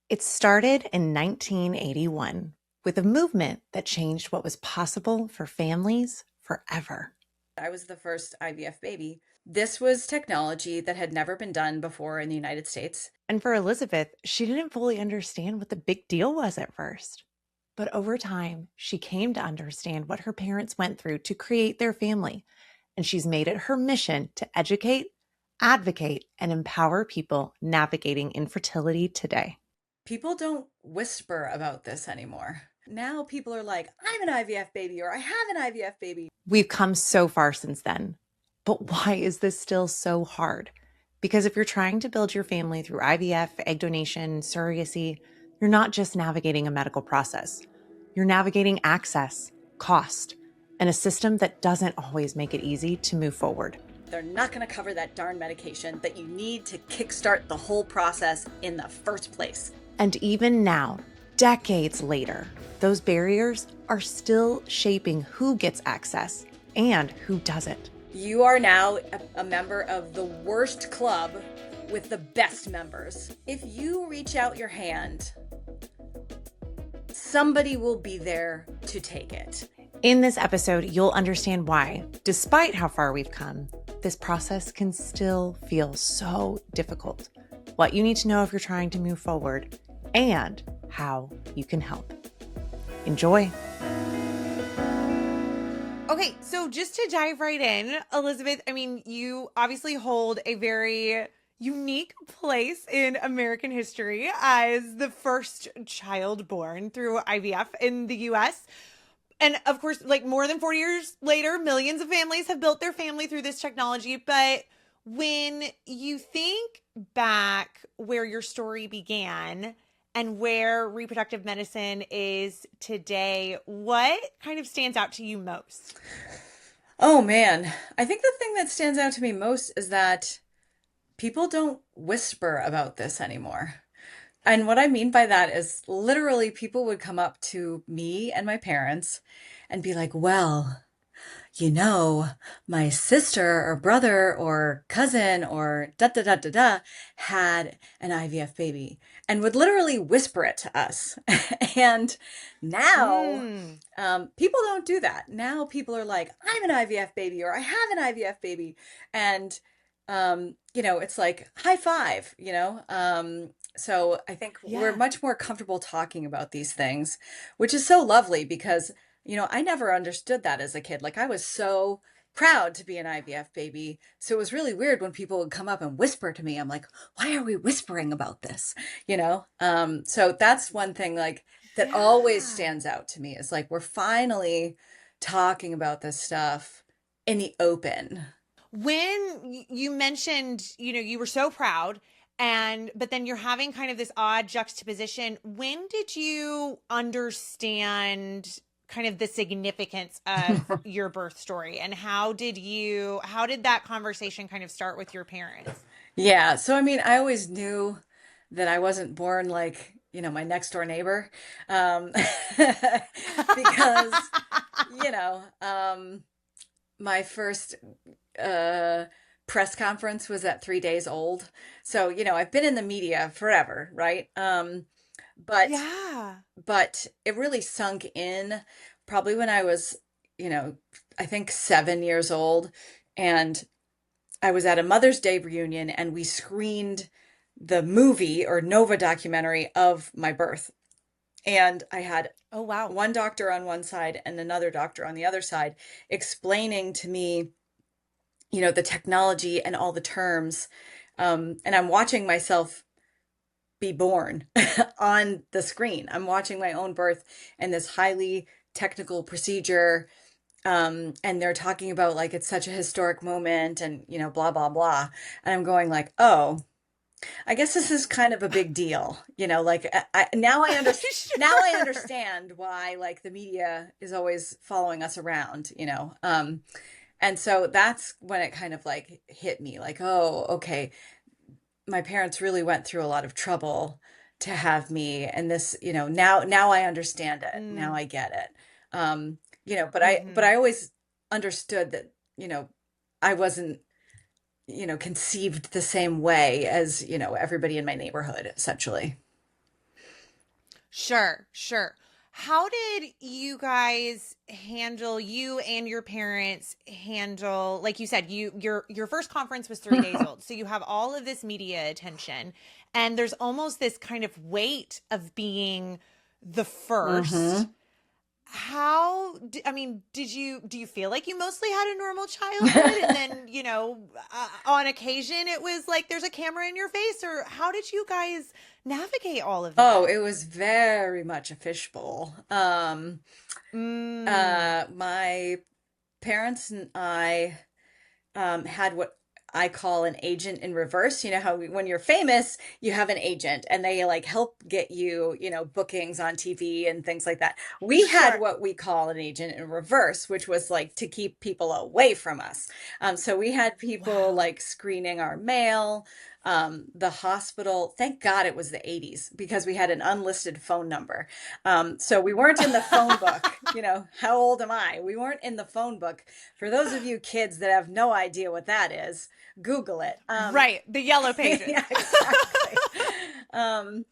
It started in 1981 with a movement that changed what was possible for families forever. I was the first IVF baby. This was technology that had never been done before in the United States. And for Elizabeth, she didn't fully understand what the big deal was at first. But over time, she came to understand what her parents went through to create their family. And she's made it her mission to educate, advocate, and empower people navigating infertility today. People don't whisper about this anymore. Now people are like, I'm an IVF baby or I have an IVF baby. We've come so far since then. But why is this still so hard? Because if you're trying to build your family through IVF, egg donation, surrogacy, you're not just navigating a medical process. You're navigating access, cost, and a system that doesn't always make it easy to move forward. They're not going to cover that darn medication that you need to kickstart the whole process in the first place. And even now, decades later, those barriers are still shaping who gets access and who doesn't. You are now a member of the worst club with the best members. If you reach out your hand, somebody will be there to take it. In this episode, you'll understand why, despite how far we've come, this process can still feel so difficult, what you need to know if you're trying to move forward, and how you can help. Enjoy. Okay, so just to dive right in, Elizabeth, I mean, you obviously hold a very unique place in American history as the first child born through IVF in the US. And of course, like more than 40 years later, millions of families have built their family through this technology. But when you think back where your story began and where reproductive medicine is today, what kind of stands out to you most? Oh man, I think the thing that stands out to me most is that people don't whisper about this anymore. And what I mean by that is literally people would come up to me and my parents and be like, well, you know, my sister or brother or cousin or da da da da da had an IVF baby and would literally whisper it to us. And now people don't do that. Now people are like, I'm an IVF baby or I have an IVF baby. And, it's like high five, So I think we're Yeah. much more comfortable talking about these things, which is so lovely because I never understood that as a kid. Like I was so proud to be an IVF baby. So it was really weird when people would come up and whisper to me. I'm like, why are we whispering about this? So that's one thing like that always Yeah. stands out to me is like we're finally talking about this stuff in the open. When you mentioned, you were so proud but then you're having kind of this odd juxtaposition. When did you understand kind of the significance of your birth story and how did that conversation kind of start with your parents? Yeah. So, I mean, I always knew that I wasn't born like, my next door neighbor. Um, because, you know, um, my first uh, press conference was at 3 days old. So, I've been in the media forever, right? But Yeah. but it really sunk in probably when I was, you know, I think 7 years old. And I was at a Mother's Day reunion and we screened the movie or Nova documentary of my birth. And I had Oh, wow. one doctor on one side and another doctor on the other side explaining to me, the technology and all the terms. And I'm watching myself be born on the screen. I'm watching my own birth and this highly technical procedure. And they're talking about like it's such a historic moment and, blah, blah, blah. And I'm going like, oh, I guess this is kind of a big deal. Like now I now I Sure. understand why like the media is always following us around. And so that's when it kind of like hit me like, oh, okay, my parents really went through a lot of trouble to have me and this, now I understand it. Now Mm, I get it. But I hmm. always understood that, I wasn't, conceived the same way as, everybody in my neighborhood, essentially. Sure, sure. How did you guys handle, you and your parents handle, like you said, your first conference was 3 days old. So you have all of this media attention, and there's almost this kind of weight of being the first. Hmm. I mean, do you feel like you mostly had a normal childhood, and then, on occasion it was like there's a camera in your face, or how did you guys navigate all of Oh, that? it was very much a fishbowl. Mm. My parents and I had what I call an agent in reverse. You know how when you're famous, you have an agent and they like help get you, bookings on TV and things like that. We had Sure. what we call an agent in reverse, which was like to keep people away from us. So we had people Wow. like screening our mail. The hospital, thank God it was the 80s because we had an unlisted phone number. So we weren't in the phone book. How old am I? We weren't in the phone book. For those of you kids that have no idea what that is, Google it. Right, the yellow pages. Yeah, exactly. Um,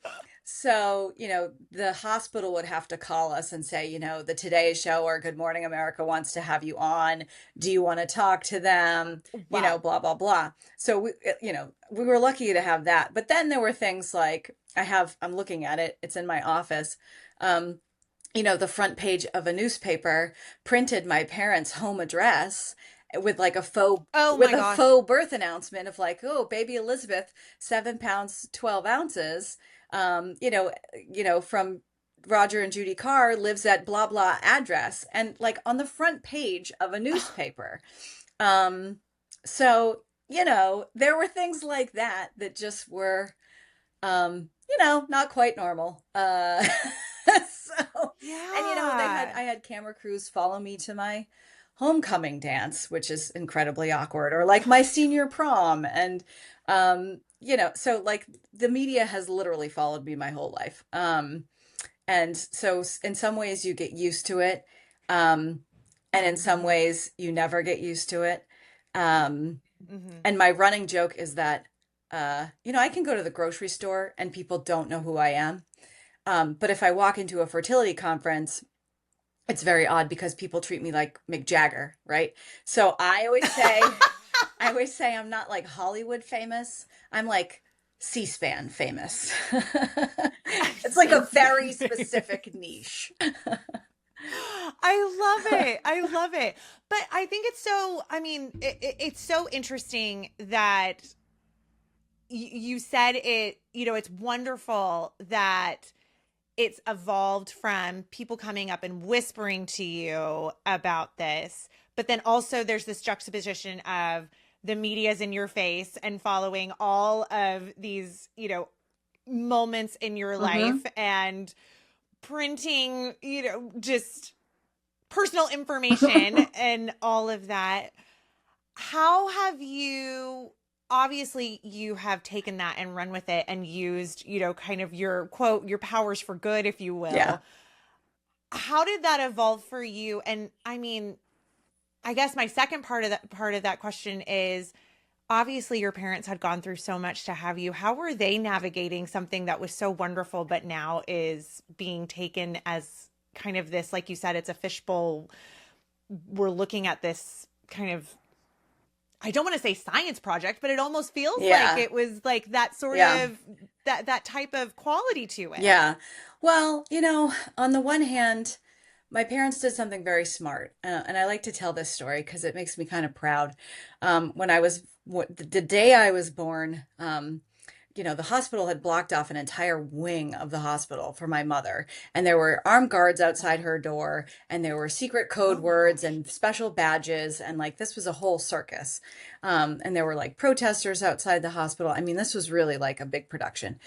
so, the hospital would have to call us and say, the Today Show or Good Morning America wants to have you on. Do you want to talk to them? Wow. Blah, blah, blah. So we were lucky to have that. But then there were things like I'm looking at it, it's in my office. Um, the front page of a newspaper printed my parents' home address with like Oh with my a gosh. faux birth announcement of like, oh, baby Elizabeth, 7 pounds 12 ounces. From Roger and Judy Carr lives at blah blah address, and like on the front page of a newspaper. Um, so there were things like that that just were not quite normal. So, and Yeah. I had camera crews follow me to my homecoming dance, which is incredibly awkward, or like my senior prom. And, so like the media has literally followed me my whole life. And so in some ways you get used to it. Um, and in some Hmm. ways you never get used to it. Um, Hmm. and my running joke is that, I can go to the grocery store and people don't know who I am. But if I walk into a fertility conference, it's very odd because people treat me like Mick Jagger, right? So I always say I'm not like Hollywood famous. I'm like C-SPAN famous. It's like a very specific niche. I love it. I love it. But I think it's so, I mean, it's so interesting that you said it, it's wonderful that it's evolved from people coming up and whispering to you about this, but then also there's this juxtaposition of the media's in your face and following all of these, moments in your Hmm. life and printing, just personal information and all of that. How have you, obviously you have taken that and run with it and used, kind of your quote, your powers for good, if you Yeah. will. How did that evolve for you? And I mean, I guess my second part of that question is, obviously your parents had gone through so much to have you. How were they navigating something that was so wonderful but now is being taken as kind of this, like you said, it's a fishbowl. We're looking at this kind of, I don't want to say science project, but it almost feels like Yeah. it was like that sort Yeah. of that type of quality to it. Yeah. Well, on the one hand, my parents did something very smart, and I like to tell this story because it makes me kind of proud. When I was the day I was born, the hospital had blocked off an entire wing of the hospital for my mother, and there were armed guards outside her door, and there were secret code Oh my words gosh. and special badges, and like this was a whole circus. And there were like protesters outside the hospital. I mean, this was really like a big production.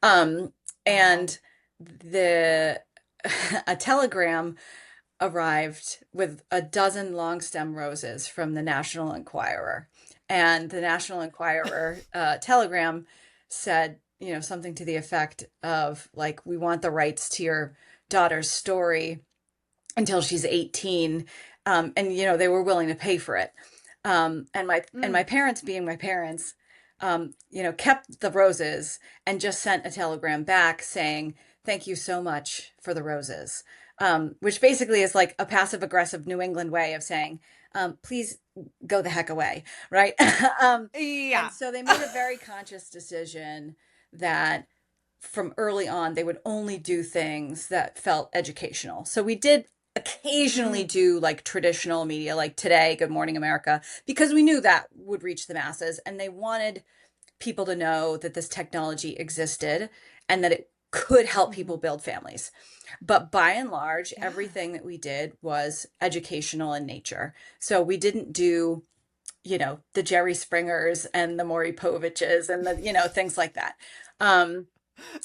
Um, Wow. and the a telegram arrived with a dozen long stem roses from the National Enquirer. And the National Enquirer telegram said, something to the effect of, like, we want the rights to your daughter's story until she's 18. And, they were willing to pay for it. And my Mm. parents being my parents, kept the roses and just sent a telegram back saying, thank you so much for the roses. Which basically is like a passive aggressive New England way of saying, please go the heck away, right? And Yeah. so they made a very conscious decision that from early on, they would only do things that felt educational. So we did occasionally Mhm. do like traditional media, like Today, Good Morning America, because we knew that would reach the masses and they wanted people to know that this technology existed and that it could help people Mhm. build families. But by and large, Yeah. everything that we did was educational in nature. So we didn't do, the Jerry Springers and the Maury Poviches and things like that. Um,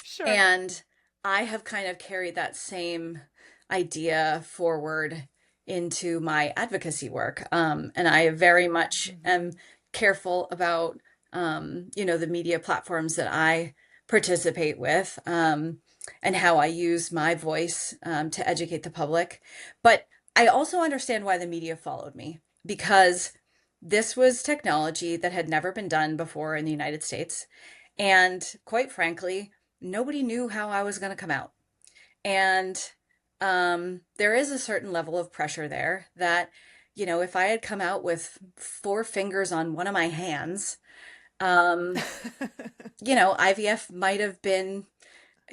Sure. and I have kind of carried that same idea forward into my advocacy work. And I very much am Mhm. careful about, the media platforms that I participate with, and how I use my voice, to educate the public. But I also understand why the media followed me because this was technology that had never been done before in the United States. And quite frankly, nobody knew how I was going to come out. And there is a certain level of pressure there that, if I had come out with four fingers on one of my hands, um, IVF might have been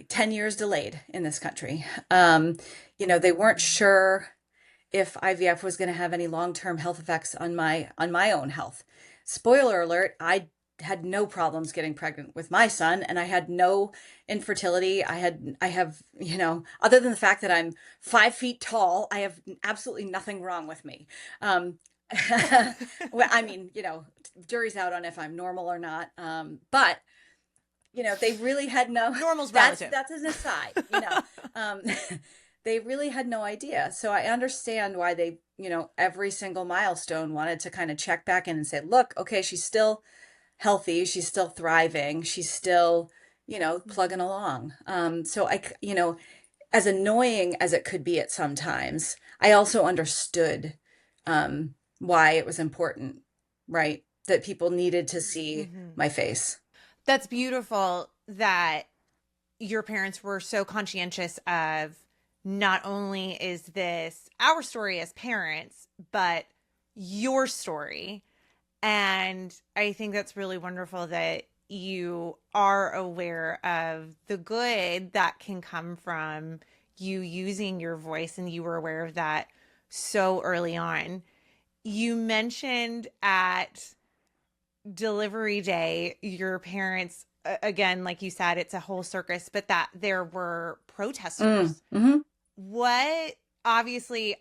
10 years delayed in this country. They weren't Mhm. sure if IVF was going to have any long-term health effects on my own health. Spoiler alert, I had no problems getting pregnant with my son and I had no infertility. I have, other than the fact that I'm 5 feet tall, I have absolutely nothing wrong with me. Um, well, I mean, jury's out on if I'm normal or not. But they really had no, Normal's that's relative. that's an aside, um, they really had no idea. So I understand why they, every single milestone wanted to kind of check back in and say, look, okay, she's still healthy, she's still thriving, she's still, plugging Mhm. along. So as annoying as it could be at sometimes, I also understood, why it was important, right? That people needed to see Mhm. my face. That's beautiful that your parents were so conscientious of not only is this our story as parents, but your story. And I think that's really wonderful that you are aware of the good that can come from you using your voice, and you were aware of that so early on. You mentioned at delivery day, your parents, again, like you said, it's a whole circus, but that there were Mm, protesters. hmm. What, obviously,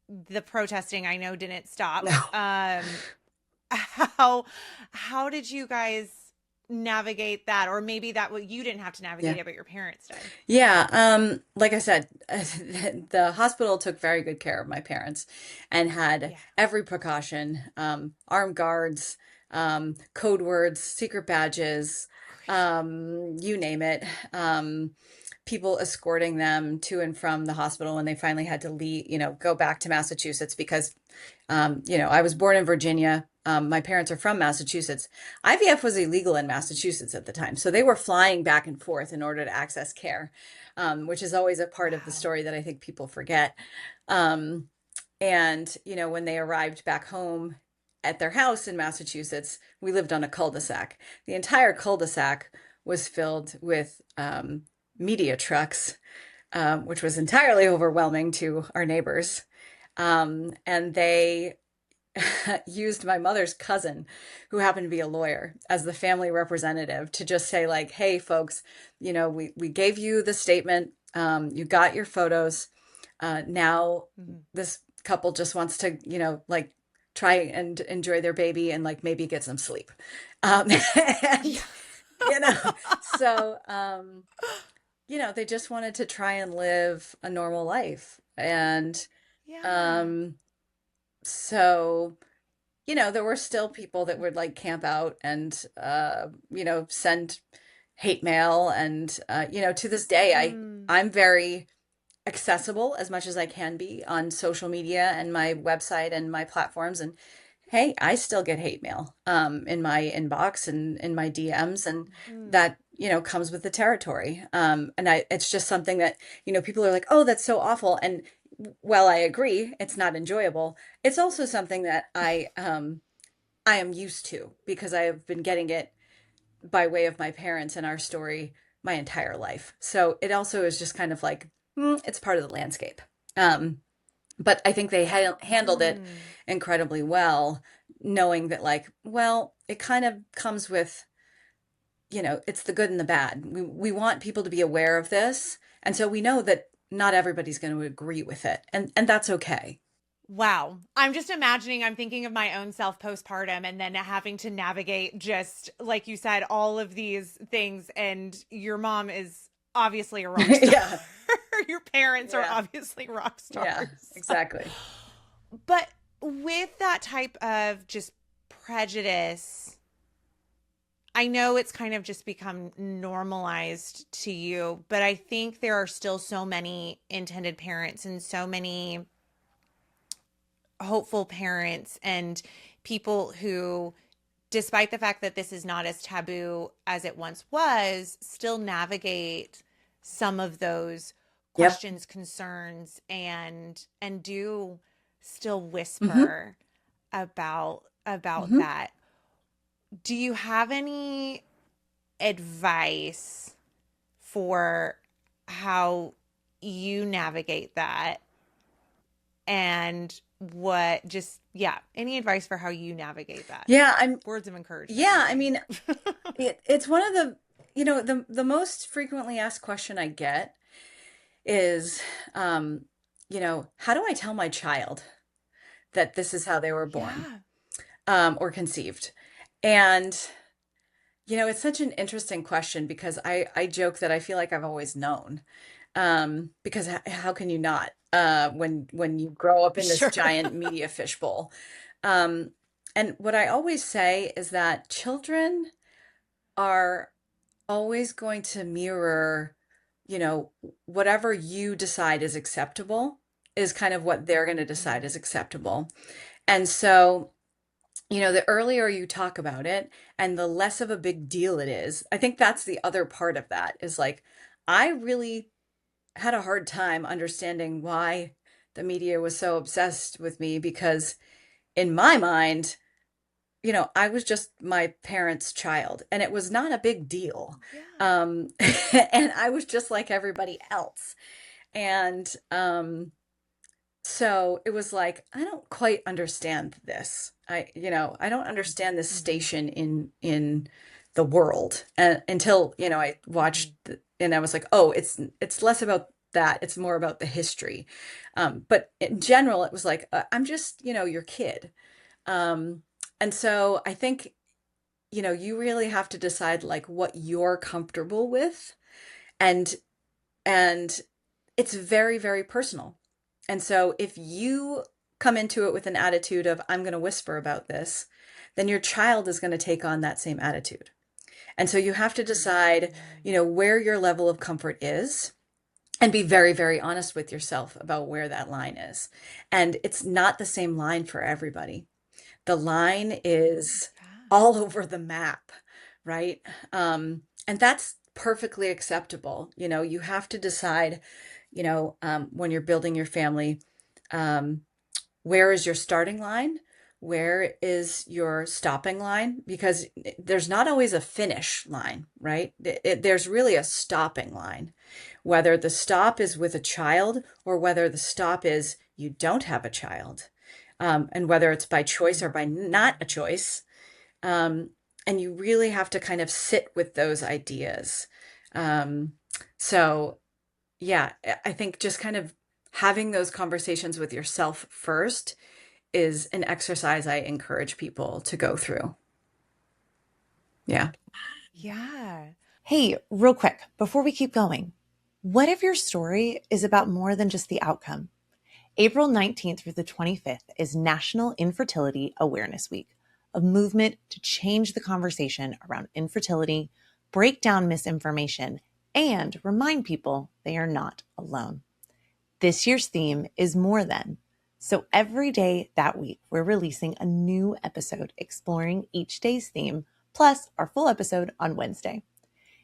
the protesting I know didn't stop. No. How how did you guys navigate that? Or maybe that what you didn't have to Yeah. navigate it, but your parents did. Yeah. Like I said, the hospital took very good care of my parents and had Yeah. every precaution, armed guards, code words, secret badges, you name it. People escorting them to and from the hospital when they finally had to leave, go back to Massachusetts because, I was born in Virginia. My parents are from Massachusetts. IVF was illegal in Massachusetts at the time, so they were flying back and forth in order to access care, which is always a part of the Wow. story that I think people forget. Um, and, when they arrived back home at their house in Massachusetts, we lived on a cul-de-sac. The entire cul-de-sac was filled with media trucks, which was entirely overwhelming to our neighbors. And they used my mother's cousin, who happened to be a lawyer, as the family representative to just say, like, hey, folks, we gave you the statement. You got your photos. Now Mhm. this couple just wants to, like try and enjoy their baby and like maybe get some sleep. Yeah. And, you know, so, they just wanted to try and live a normal life. And Yeah. um, so, there were still people that would like camp out and, send hate mail. And, to this day, Mm. I'm very accessible as much as I can be on social media and my website and my platforms. And hey, I still get hate mail in my inbox and in my DMs, and Mm. that, comes with the territory. And it's just something that, people are like, oh, that's so awful. And while I agree, it's not enjoyable. It's also something that I am used to because I have been getting it by way of my parents and our story my entire life. So it also is just kind of like, it's part of the landscape. Um, but I think they handled it Mm. incredibly well, knowing that, like, well, it kind of comes with, it's the good and the bad. We want people to be aware of this, and so we know that not everybody's going to agree with it, and that's okay. Wow. I'm just imagining, I'm thinking of my own self postpartum and then having to navigate, just like you said, all of these things. And your mom is obviously a rock star. Yeah, Your parents are yeah, obviously rock yeah, stars. exactly. But with that type of just prejudice, I know it's kind of just become normalized to you, but I think there are still so many intended parents and so many hopeful parents and people who, despite the fact that this is not as taboo as it once was, still navigate some of those Yep. questions, concerns, and do still Hmm. whisper about Hmm. that. Do you have any advice for how you navigate that, and what just, yeah, any advice for how you navigate that? Yeah, I'm. Words of encouragement, Yeah, I really. mean, it's one of the, the most frequently asked question I get is, um, how do I tell my child that this is how they were born, Yeah. or conceived? And, it's such an interesting question because I joke that I feel like I've always known. Because how can you not, when you grow up in this Sure. giant media fishbowl? Um, and what I always say is that children are always going to mirror, you know, whatever you decide is acceptable is kind of what they're going to decide is acceptable. And so, the earlier you talk about it and the less of a big deal it is, I think that's the other part of that is like, I really had a hard time understanding why the media was so obsessed with me because in my mind, I was just my parents' child and it was not a big deal. Yeah. Um, and I was just like everybody else. And so it was like, I don't quite understand this. I don't understand this Mm-hmm. station in the world until, I Mm-hmm. watched and I was like, oh, it's less about that. It's more about the history. But in general, it was like, I'm just, your kid. Um, and so I think, you really have to decide like what you're comfortable with and and it's very, very personal. And so if you come into it with an attitude of I'm going to whisper about this, then your child is going to take on that same attitude. And so you have to decide, where your level of comfort is and be very, very honest with yourself about where that line is. And it's not the same line for everybody. The line is Yeah. all over the map, right? And that's perfectly acceptable. You have to decide, when you're building your family, um, where is your starting line? Where is your stopping line? Because there's not always a finish line, right? There's really a stopping line, whether the stop is with a child or whether the stop is you don't have a child, and whether it's by choice or by not a choice. Um, and you really have to kind of sit with those ideas. Um, so, yeah, I think just kind of having those conversations with yourself first is an exercise I encourage people to go through. Yeah. Yeah. Hey, real quick, before we keep going, what if your story is about more than just the outcome? April 19th through the 25th is National Infertility Awareness Week, a movement to change the conversation around infertility, break down misinformation, and remind people they are not alone. This year's theme is More Than. So every day that week, we're releasing a new episode exploring each day's theme, plus our full episode on Wednesday.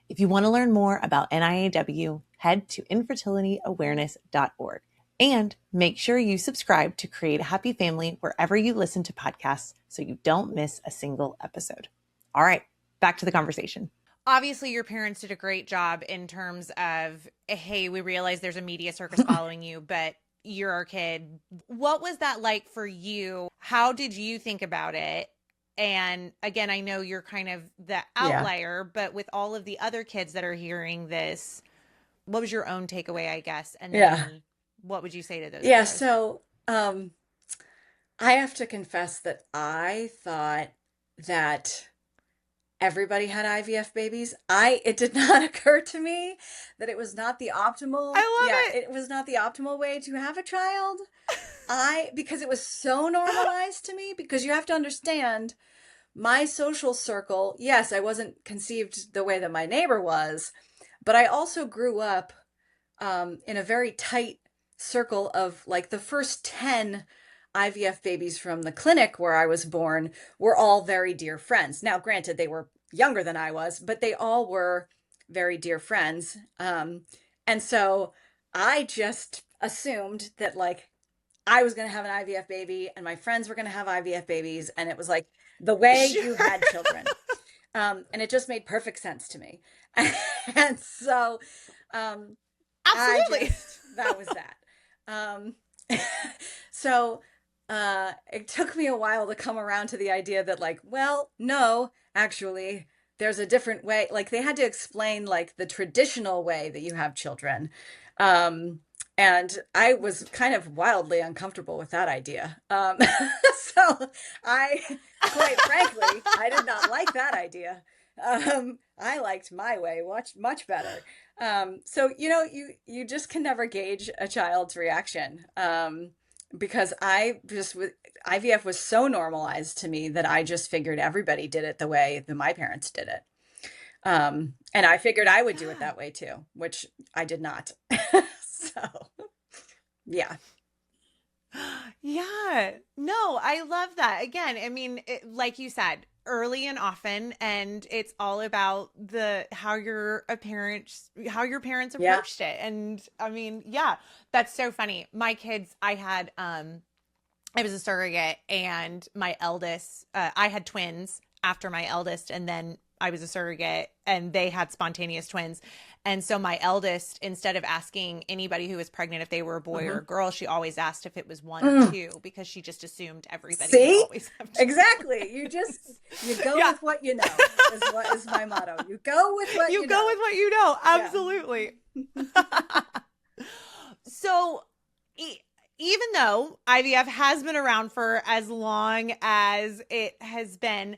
If you want to learn more about NIAW, head to infertilityawareness.org. And make sure you subscribe to Create a Happy Family wherever you listen to podcasts so you don't miss a single episode. All right, back to the conversation. Obviously, your parents did a great job in terms of, hey, we realize there's a media circus following you, but you're our kid. What was that like for you? How did you think about it? And again, I know you're kind of the Yeah. outlier, but with all of the other kids that are hearing this, what was your own takeaway, I guess? And Yeah. then what would you say to those Yeah. kiddos? So, I have to confess that I thought that everybody had IVF babies. It did not occur to me that it was not the optimal, yeah, I it was not the optimal way to have a child. Because it was so normalized to me, because you have to understand my social circle. Yes, I wasn't conceived the way that my neighbor was, but I also grew up in a very tight circle of like the first 10 IVF babies from the clinic where I was born were all very dear friends. Now, granted, they were younger than I was, but they all were very dear friends. And so I just assumed that like I was going to have an IVF baby and my friends were going to have IVF babies. And it was like the way Sure. you had children. And it just made perfect sense to me. And so um, Absolutely. that was that. Um, so it took me a while to come around to the idea that, like, well, no, actually, there's a different way. Like, they had to explain, like, the traditional way that you have children. Um, and I was kind of wildly uncomfortable with that idea. So quite frankly, I did not like that idea. I liked my way much better. So you just can never gauge a child's reaction. Because IVF was so normalized to me that I just figured everybody did it the way that my parents did it. And I figured I would do it Yeah. that way too, which I did not. So, yeah. Yeah. No, I love that. Again, I mean, like you said, early and often, and it's all about the how your parents Yeah. approached it. And I mean, yeah, that's so funny. My kids, I was a surrogate, and my eldest, I had twins after my eldest, and then I was a surrogate, and they had spontaneous twins. And so my eldest, instead of asking anybody who was pregnant if they were a boy or Hmm. a girl, she always asked if it was one or Mm. two because she just assumed everybody would See? always have Exactly. You go yeah. with what you know, is what is my motto. You go with what You you go know. with what you know. Yeah. Absolutely. So, e- even though IVF has been around for as long as it has been,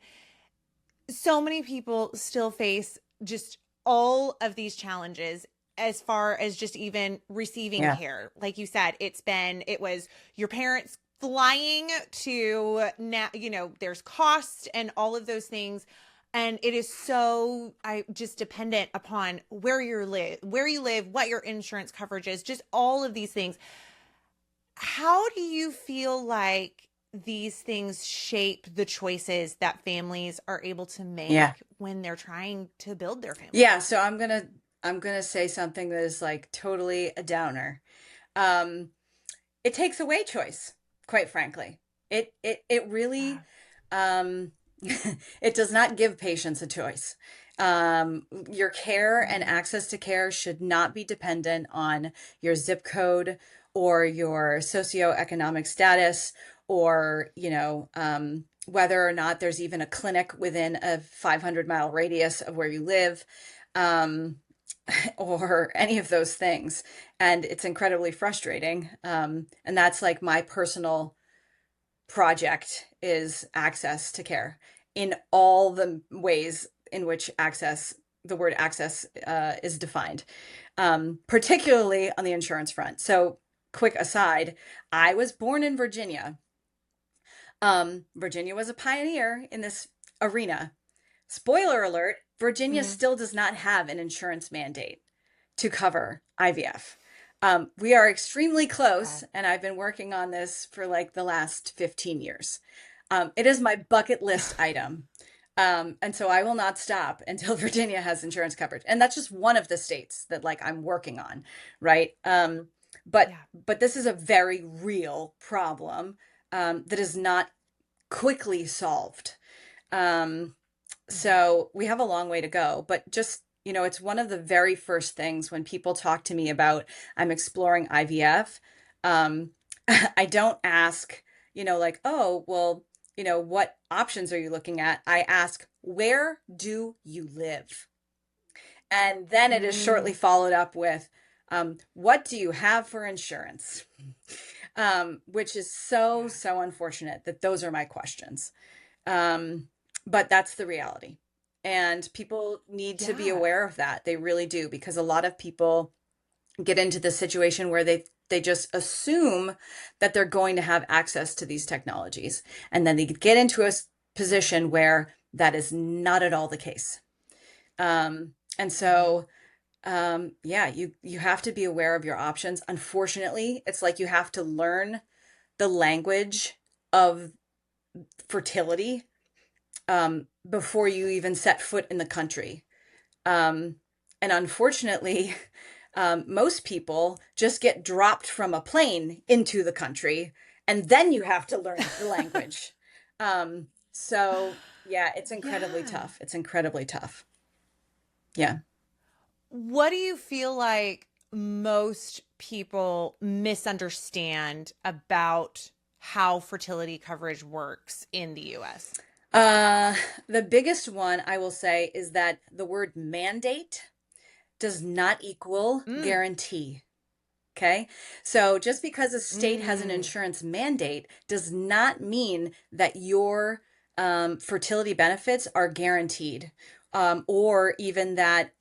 so many people still face just all of these challenges as far as just even receiving Yeah. care. Like you said, it was your parents flying to now, there's cost and all of those things. And it is so I just dependent upon where you live, what your insurance coverage is, just all of these things. How do you feel like these things shape the choices that families are able to Yeah. make when they're trying to build their Yeah, family? so I'm gonna say something that is like totally a downer. Um, it takes away choice, quite frankly. It Yeah. really um it does not give patients a choice. Your care and Mhm. access to care should not be dependent on your zip code or your socioeconomic status, or, whether or not there's even a clinic within a 500-mile radius of where you live. Um, or any of those things. And it's incredibly frustrating. And that's like my personal project, is access to care in all the ways in which the word access, is defined, particularly on the insurance front. So, quick aside, I was born in Virginia. Virginia was a pioneer in this arena. Spoiler alert, Virginia Mhm. still does not have an insurance mandate to cover IVF. We are extremely close, Wow. and I've been working on this for like the last 15 years. It is my bucket list item. And so I will not stop until Virginia has insurance coverage. And that's just one of the states that like I'm working on, right? But Yeah. but this is a very real problem that is not quickly solved. Um, Mhm. so we have a long way to go, but just, it's one of the very first things when people talk to me about I'm exploring IVF. Um, I don't ask, like, oh, well, what options are you looking at? I ask, where do you live? And then it is shortly Mm, followed up with, what do you have for insurance? Which is so, yeah. so unfortunate that those are my questions. Um, but that's the reality. And people need to be Yeah. aware of that. They really do, because a lot of people get into the situation where they just assume that they're going to have access to these technologies. And then they get into a position where that is not at all the case. And Hmm. so yeah, you have to be aware of your options. Unfortunately, it's like you have to learn the language of fertility before you even set foot in the country. Um, and unfortunately, most people just get dropped from a plane into the country, and then you have to learn the language. So, yeah, it's incredibly Yeah. tough. It's incredibly tough. Yeah. What do you feel like most people misunderstand about how fertility coverage works in the US? Uh, the biggest one I will say is that the word mandate does not equal Mm, guarantee. Okay. So just because a state has an mm, insurance mandate does not mean that your fertility benefits are guaranteed, or even that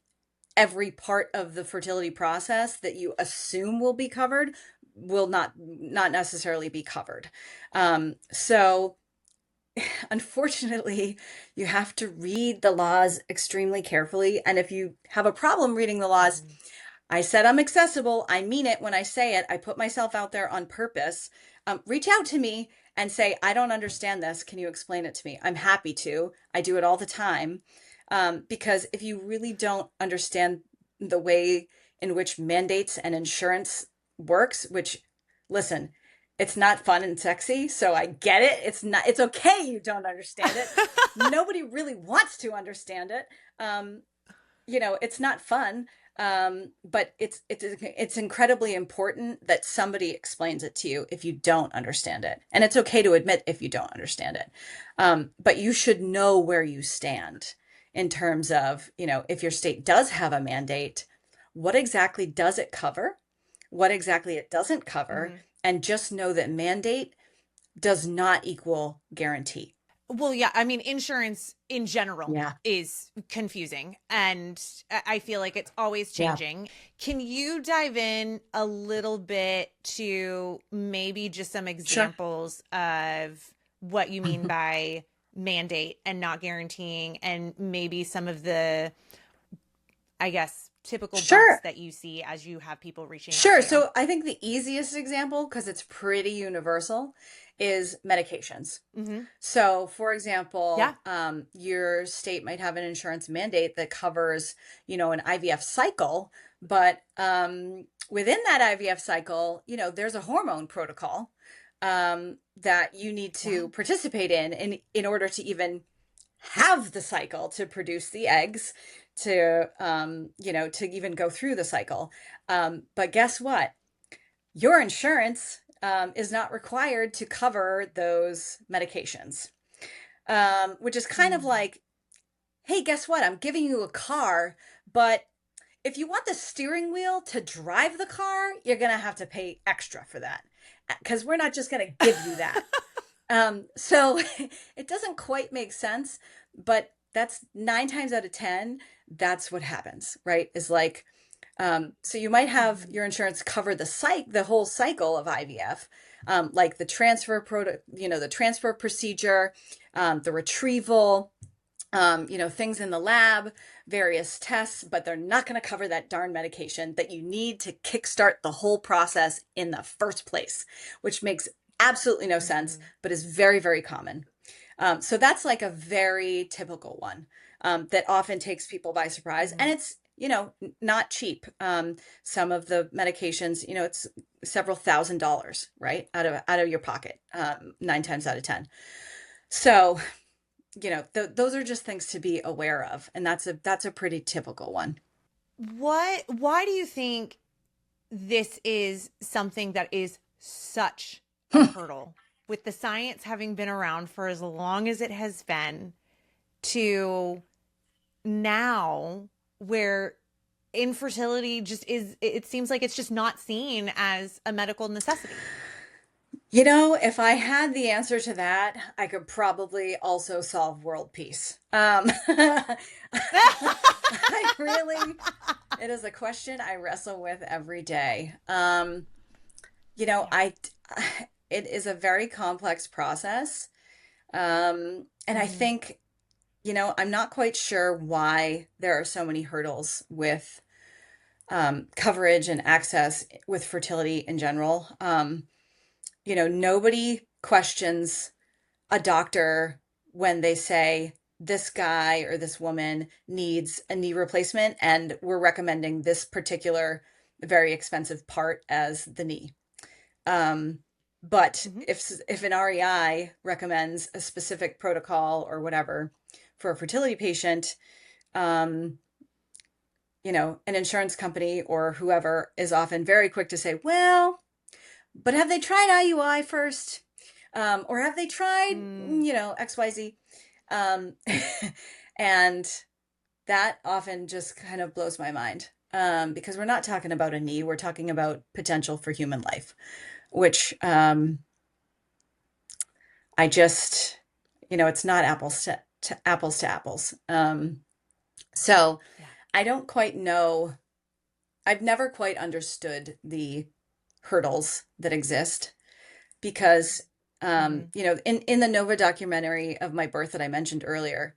every part of the fertility process that you assume will be covered will not necessarily be covered. So unfortunately, you have to read the laws extremely carefully. And if you have a problem reading the laws, mhm. I said I'm accessible. I mean it when I say it. I put myself out there on purpose. Reach out to me and say, I don't understand this. Can you explain it to me? I'm happy to. I do it all the time. Because if you really don't understand the way in which mandates and insurance works, which, listen, it's not fun and sexy. So I get it. It's okay you don't understand it. Nobody really wants to understand it. Um, it's not fun, but it's incredibly important that somebody explains it to you if you don't understand it, and it's okay to admit if you don't understand it. But you should know where you stand in terms of, if your state does have a mandate, what exactly does it cover, what exactly it doesn't cover, Mhm. and just know that mandate does not equal guarantee. Well, yeah, I mean, insurance in general Yeah, is confusing and I feel like it's always yeah, changing. Can you dive in a little bit to maybe just some sure. examples of what you mean by mandate and not guaranteeing, and maybe some of the, I guess, typical bumps Sure. that you see as you have people reaching out Sure. to you? So I think the easiest example, because it's pretty universal, is medications. Hmm. So, for example, Yeah. your state might have an insurance mandate that covers, an IVF cycle, but within that IVF cycle, there's a hormone protocol that you need Yeah. to participate in order to even have the cycle to produce the eggs to even go through the cycle. But guess what? Your insurance is not required to cover those medications, which is kind of Mm. like, hey, guess what? I'm giving you a car, but if you want the steering wheel to drive the car, you're going to have to pay extra for that because we're not just going to give you that. So it doesn't quite make sense, but that's 9 times out of 10. That's what happens, right? Is like, so you might have Mhm. your insurance cover the whole cycle of IVF, like the transfer the transfer procedure, the retrieval, things in the lab, various tests, but they're not going to cover that darn medication that you need to kickstart the whole process in the first place, which makes absolutely no sense, Mhm. but is very, very common. So that's like a very typical one that often takes people by surprise. And Mhm. it's, not cheap. Some of the medications, it's several $1,000s, right? Out of your pocket, 9 times out of 10. So those are just things to be aware of, and that's a pretty typical one. Why do you think this is something that is such a hurdle with the science having been around for as long as it has been to now where infertility just is, it seems like it's just not seen as a medical necessity. If I had the answer to that, I could probably also solve world peace. I really, it is a question I wrestle with every day. Yeah. I, it is a very complex process. And I Mhm. think, I'm not quite sure why there are so many hurdles with coverage and access with fertility in general. Nobody questions a doctor when they say this guy or this woman needs a knee replacement and we're recommending this particular very expensive part as the knee. Um, but Mhm. if an REI recommends a specific protocol or whatever for a fertility patient, um, an insurance company or whoever is often very quick to say, well, but have they tried IUI first? Or have they tried, Mm. XYZ? Um, and that often just kind of blows my mind because we're not talking about a knee, we're talking about potential for human life, which I just, it's not apples to apples to apples. So Yeah. I don't quite know. I've never quite understood the hurdles that exist because Mhm. in the Nova documentary of my birth that I mentioned earlier,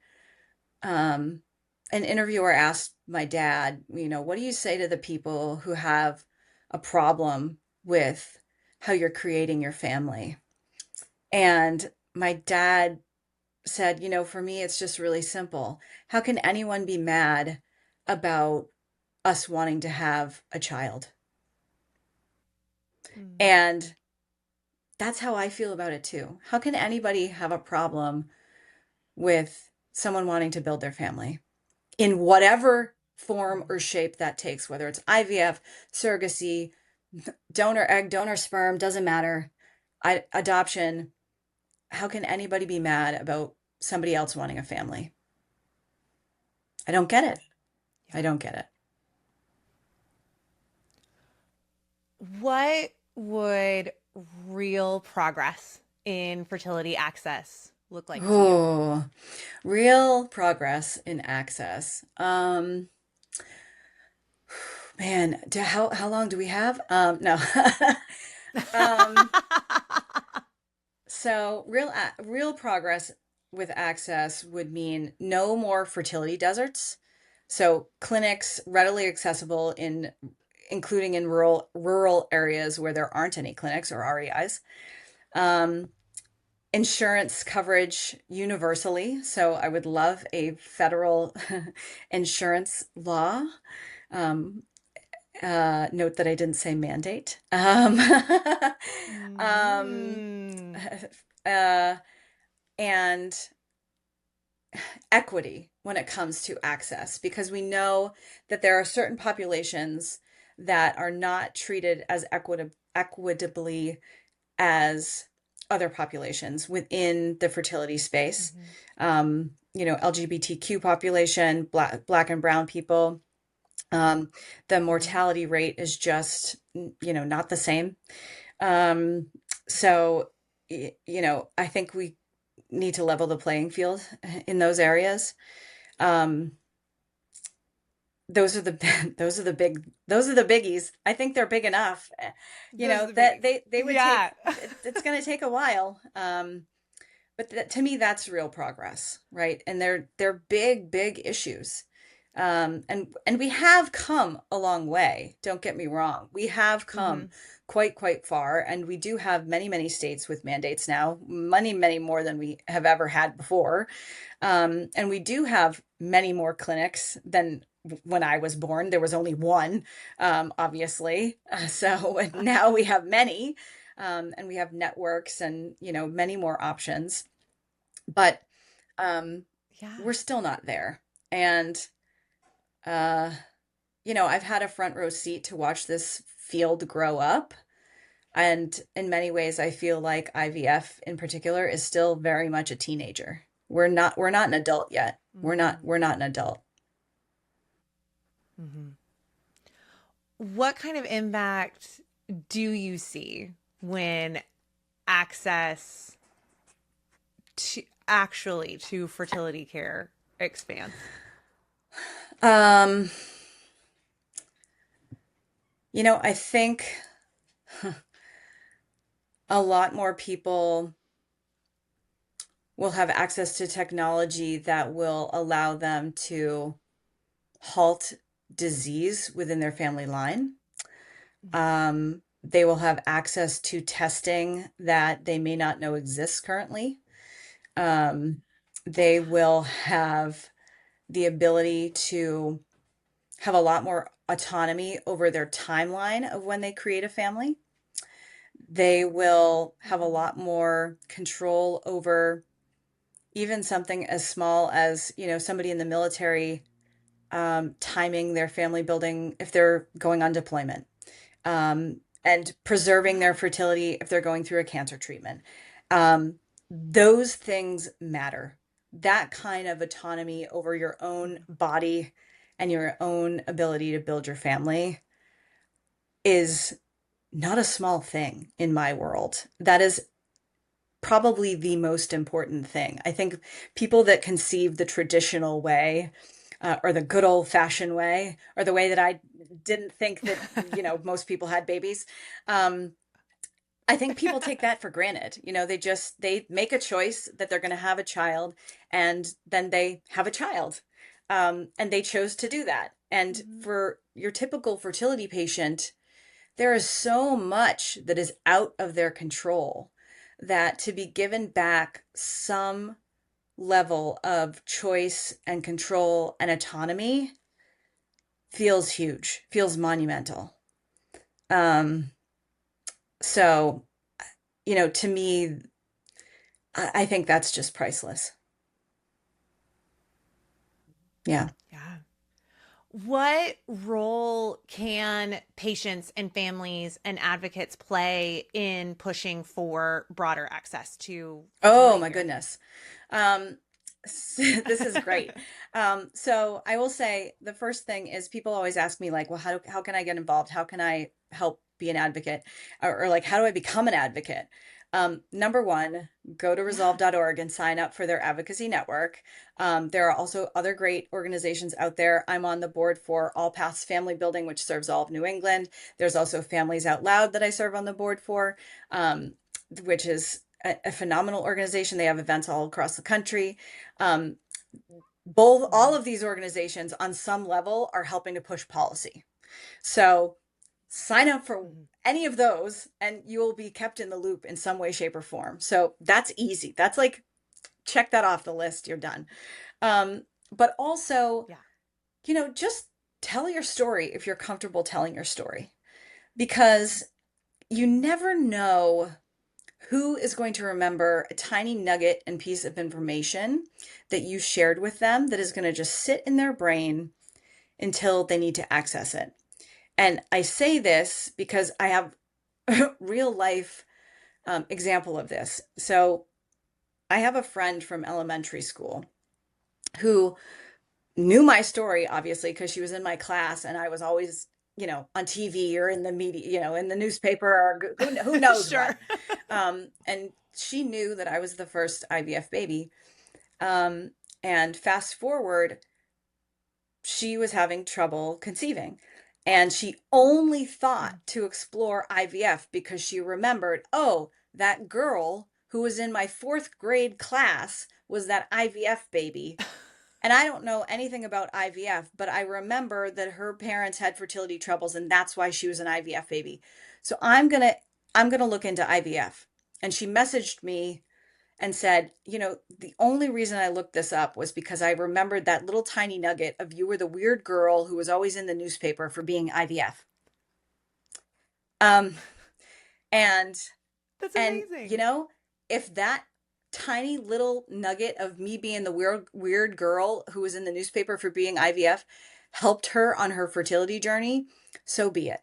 um, an interviewer asked my dad, what do you say to the people who have a problem with how you're creating your family? And my dad said, for me, it's just really simple. How can anyone be mad about us wanting to have a child? Mm. And that's how I feel about it too. How can anybody have a problem with someone wanting to build their family in whatever form Mhm. or shape that takes, whether it's IVF, surrogacy, donor egg, donor sperm, doesn't matter, adoption? How can anybody be mad about somebody else wanting a family? I don't get it. Yeah. I don't get it. What would real progress in fertility access look like to you? Oh, real progress in access. Man, how long do we have? No. um, so real progress with access would mean no more fertility deserts. So clinics readily accessible including in rural areas where there aren't any clinics or REIs. Um, Insurance coverage universally. So I would love a federal insurance law. Um, Note that I didn't say mandate. Um, Mm. uh, and equity when it comes to access, because we know that there are certain populations that are not treated as equitably as other populations within the fertility space. Mhm. LGBTQ population, black and brown people. The Mhm. mortality rate is just, not the same. Um, so, I think we need to level the playing field in those areas. Um, those are the those are the biggies. I think they're big enough. Those are the That biggies. they would take Yeah. it's going to take a while. but to me, that's real progress, right? And they're big, big issues. And we have come a long way. Don't get me wrong. We have come Mm-hmm. quite far, and we do have many, many states with mandates now, many, many more than we have ever had before. And we do have many more clinics than when I was born. There was only one, obviously. So now we have many, and we have networks and, many more options. But um, Yeah. we're still not there. And, uh, I've had a front row seat to watch this field grow up. And in many ways, I feel like IVF in particular is still very much a teenager. We're not an adult yet. We're not an adult. Mm-hmm. What kind of impact do you see when access to fertility care expands? Um, I think a lot more people will have access to technology that will allow them to halt disease within their family line. They will have access to testing that they may not know exists currently. Um, they will have the ability to have a lot more autonomy over their timeline of when they create a family. They will have a lot more control over even something as small as, somebody in the military timing their family building if they're going on deployment, and preserving their fertility if they're going through a cancer treatment. Those things matter. That kind of autonomy over your own body and your own ability to build your family is not a small thing in my world. That is probably the most important thing. I think people that conceive the traditional way, or the good old fashioned way, or the way that I didn't think that, most people had babies. Um, I think people take that for granted. They make a choice that they're going to have a child, and then they have a child. And they chose to do that. And Mm-hmm. for your typical fertility patient, there is so much that is out of their control that to be given back some level of choice and control and autonomy feels huge, feels monumental. Um, so, to me, I think that's just priceless. Yeah. Yeah. What role can patients and families and advocates play in pushing for broader access to Oh fertility my care? goodness. Um, this is great. So I will say the first thing is people always ask me like, well, how can I get involved? How can I help be an advocate? Or like, how do I become an advocate? Number one, go to Yeah. resolve.org and sign up for their advocacy network. There are also other great organizations out there. I'm on the board for All Paths Family Building, which serves all of New England. There's also Families Out Loud that I serve on the board for, which is a phenomenal organization. They have events all across the country. Um, both all Mhm. of these organizations on some level are helping to push policy. So sign up for Mhm. any of those and you will be kept in the loop in some way, shape, or form. So that's easy. That's like, check that off the list. You're done. But also, Yeah. just tell your story if you're comfortable telling your story, because you never know who is going to remember a tiny nugget and piece of information that you shared with them that is going to just sit in their brain until they need to access it. And I say this because I have a real life example of this. So I have a friend from elementary school who knew my story, obviously, because she was in my class and I was always, on TV or in the media, in the newspaper, or who knows what. Sure. And she knew that I was the first IVF baby. Um, and fast forward, she was having trouble conceiving. And she only thought Mhm. to explore IVF because she remembered, oh, that girl who was in my fourth grade class was that IVF baby. And I don't know anything about IVF, but I remember that her parents had fertility troubles and that's why she was an IVF baby. So I'm going to look into IVF. And she messaged me and said, the only reason I looked this up was because I remembered that little tiny nugget of you were the weird girl who was always in the newspaper for being IVF. Um, and That's and amazing. if that tiny little nugget of me being the weird girl who was in the newspaper for being IVF helped her on her fertility journey, so be it.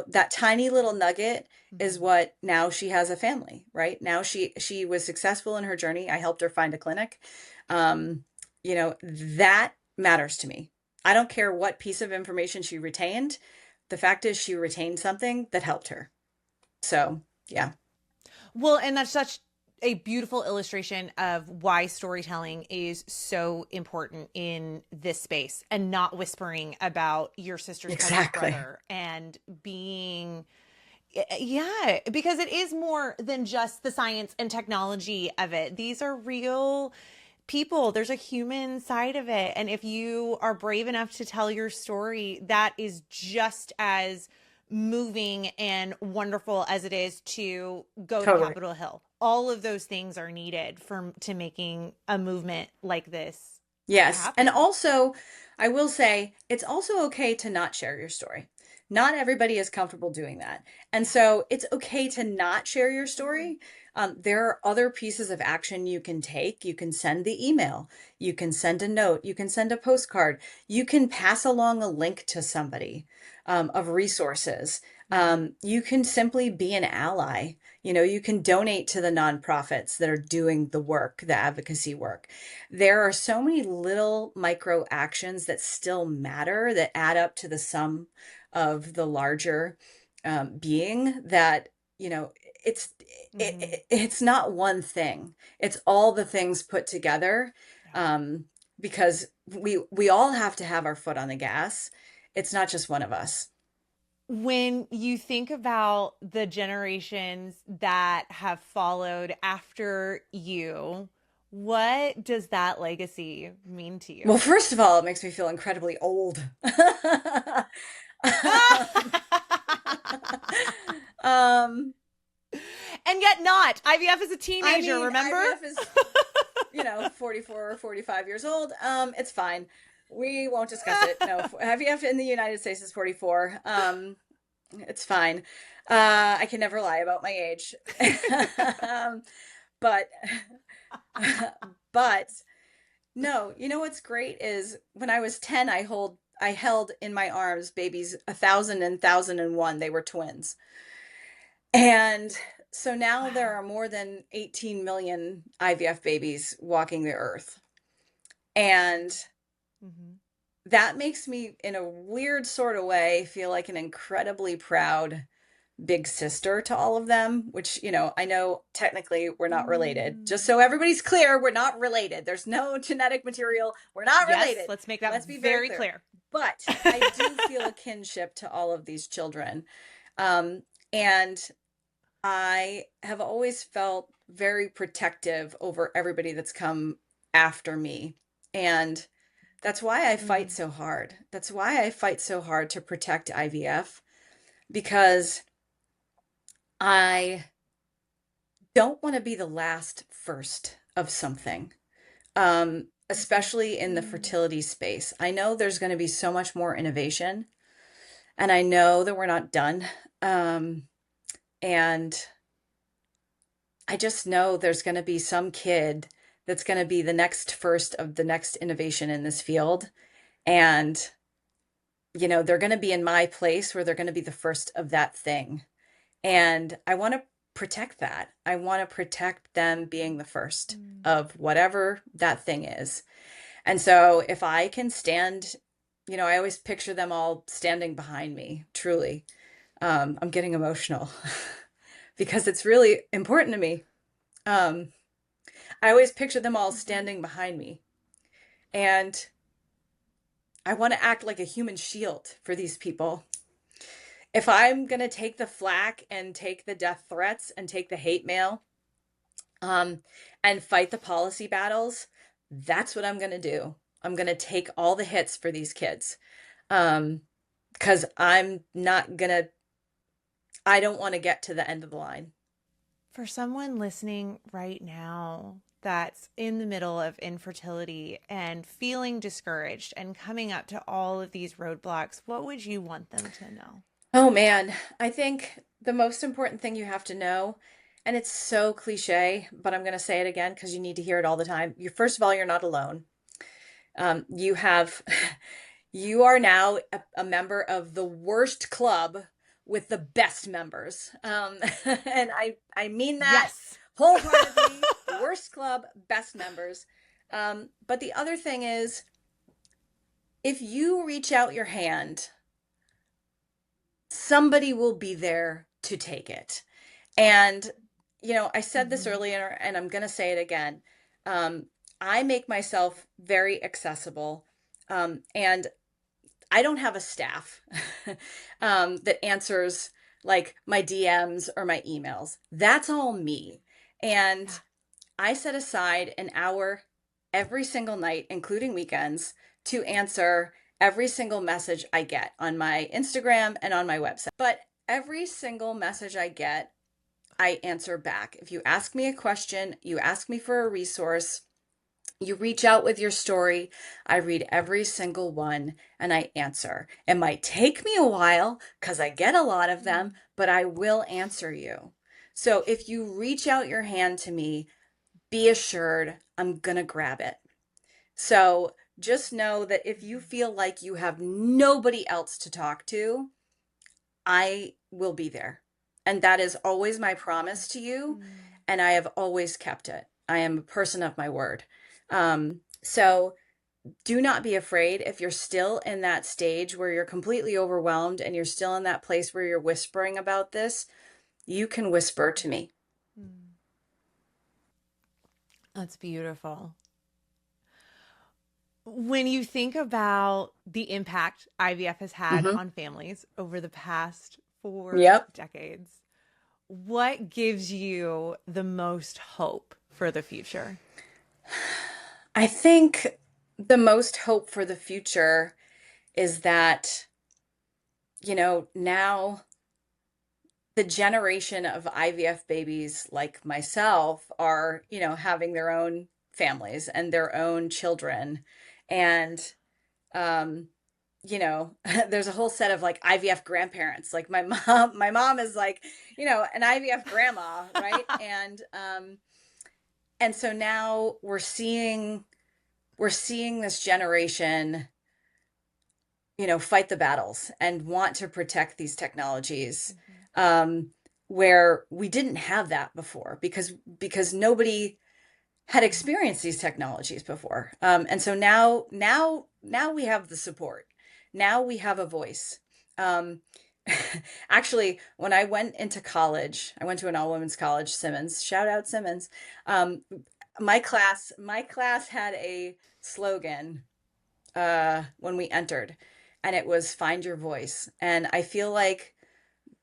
That tiny little nugget is Mhm. what now she has a family, right? Now she was successful in her journey. I helped her find a clinic. Um, that matters to me. I don't care what piece of information she retained. The fact is she retained something that helped her. So, yeah. Well, and that's such a beautiful illustration of why storytelling is so important in this space and not whispering about your sister's cousin's Exactly. brother and being, yeah, because it is more than just the science and technology of it. These are real people. There's a human side of it. And if you are brave enough to tell your story, that is just as moving and wonderful as it is to go to Totally. Capitol Hill. All of those things are needed for to making a movement like this Yes. And happen. also, I will say it's also okay to not share your story. Not everybody is comfortable doing that. And Yeah, so it's okay to not share your totally. story. There are other pieces of action you can take. You can send the email, you can send a note, you can send a postcard, you can pass along a link to somebody of resources. Mm-hmm. You can simply be an ally. You can donate to the nonprofits that are doing the work, the advocacy work. There are so many little micro actions that still matter that add up to the sum of the larger being that you know it's Mm-hmm. it's not one thing, it's all the things put together. Yeah. um, because we all have to have our foot on the gas. It's not just one of us. When you think about the generations that have followed after you, what does that legacy mean to Well, you? first of all, it makes me feel incredibly old. um, And yet not. IVF is a I teenager, mean, remember? IVF is 44 or 45 years old. It's fine. We won't discuss it. No, IVF in the United States is 44. It's fine. I can never lie about my age. um, but but no, what's great is when I was 10, I held in my arms babies 1,001. They were twins. And so now there Wow. are more than 18 million IVF babies walking the earth. And Hmm. that makes me, in a weird sort of way, feel like an incredibly proud big sister to all of them, which, I know technically we're not related. Just Mm. so everybody's clear, we're not related. There's no genetic material. We're not Yes, related. let's make that Let's be very very clear. clear. But I do feel a kinship to all of these children. Um, and I have always felt very protective over everybody that's come after me. And that's why I fight Mm. so hard. That's why I fight so hard to protect IVF, because I don't want to be the last first of something, especially in the Mm. fertility space. I know there's going to be so much more innovation, and I know that we're not done. And I just know there's going to be some kid that's going to be the next first of the next innovation in this field. And, they're going to be in my place where they're going to be the first of that thing. And I want to protect that. I want to protect them being the first Mm. of whatever that thing is. And so if I can stand, I always picture them all standing behind me, truly. I'm getting emotional because it's really important to me. Um, I always picture them all Mhm. standing behind me. And I want to act like a human shield for these people. If I'm going to take the flack and take the death threats and take the hate mail, um, and fight the policy battles, that's what I'm going to do. I'm going to take all the hits for these kids. Um, because I don't want to get to the end of the line. For someone listening right now that's in the middle of infertility and feeling discouraged and coming up to all of these roadblocks, what would you want them to know? Oh man, I think the most important thing you have to know, and it's so cliche, but I'm going to say it again because you need to hear it all the time. First of all, you're not alone. You have, you are now a member of the worst club with the best members. And I mean that Yes. wholeheartedly. Worst club, best members. But the other thing is, if you reach out your hand, somebody will be there to take it. And, I said this Mm-hmm. earlier and I'm going to say it again. Um, I make myself very accessible. And I don't have a staff that answers like my DMs or my emails. That's all me. And Yeah. I set aside an hour every single night, including weekends, to answer every single message I get on my Instagram and on my website. But every single message I get, I answer back. If you ask me a question, you ask me for a resource, you reach out with your story, I read every single one and I answer. It might take me a while because I get a lot of them, but I will answer you. So if you reach out your hand to me, be assured I'm going to grab it. So just know that if you feel like you have nobody else to talk to, I will be there. And that is always my promise to you. Mm. And I have always kept it. I am a person of my word. So do not be afraid if you're still in that stage where you're completely overwhelmed and you're still in that place where you're whispering about this, you can whisper to me. Mm. That's beautiful. When you think about the impact IVF has had Hmm. on families over the past 4 Yep. decades, what gives you the most hope for the future? I think the most hope for the future is that, now the generation of IVF babies like myself are, having their own families and their own children. And, um, there's a whole set of like IVF grandparents. Like my mom is like, an IVF grandma, right? And so now we're seeing this generation, fight the battles and want to protect these technologies, Mhm. um, where we didn't have that before because nobody had experienced these technologies before. And so now we have the support. Now we have a voice. Um, Actually, when I went into college, I went to an all women's college, Simmons. Shout out Simmons. Um, my class had a slogan when we entered, and it was "Find your voice." And I feel like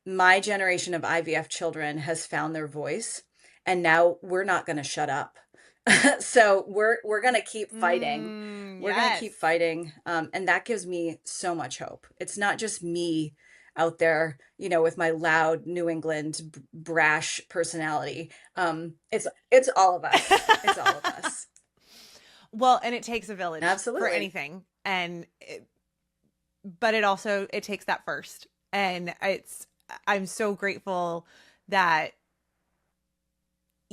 my generation of IVF children has found their voice, and now we're not going to shut up. So we're going to keep fighting. We're going to Yes. keep fighting, and that gives me so much hope. It's not just me out there, with my loud New England brash personality. It's all of us. It's all of us. Well, and it takes a village for Absolutely. anything. But it also it takes that first. And I'm so grateful that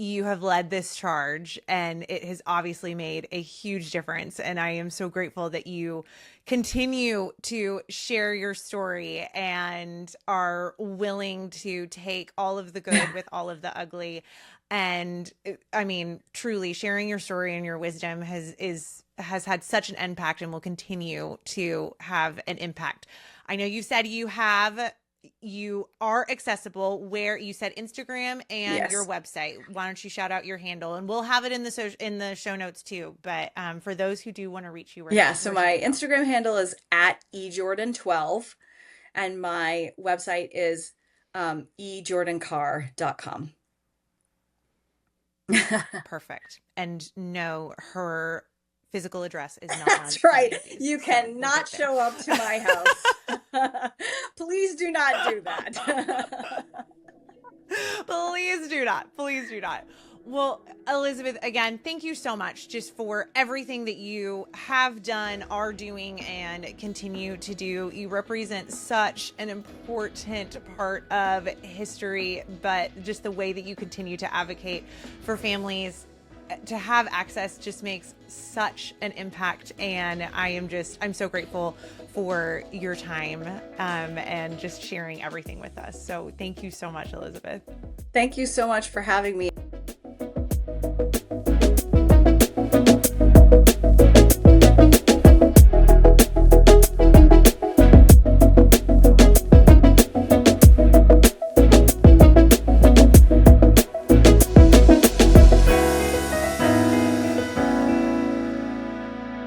you have led this charge and it has obviously made a huge difference, and I am so grateful that you continue to share your story and are willing to take all of the good with all of the ugly. And I mean, truly sharing your story and your wisdom has had such an impact and will continue to have an impact. I know you said you are accessible, where you said Instagram and your Yes. website. Why don't you shout out your handle, and we'll have it in in the show notes too. But for those who do want to reach you, Yeah, so where should my they go? Instagram handle is at ejordan12 and my website is ejordancarr.com. Perfect. And no, her physical address is not on That's right. any of these. You So we'll cannot get there. show up to my house. Please do not do that. Please do not. Please do not. Well, Elizabeth, again, thank you so much just for everything that you have done, are doing, and continue to do. You represent such an important part of history, but just the way that you continue to advocate for families to have access just makes such an impact. And I'm so grateful for your time and just sharing everything with us. So thank you so much, Elizabeth. Thank you so much for having me.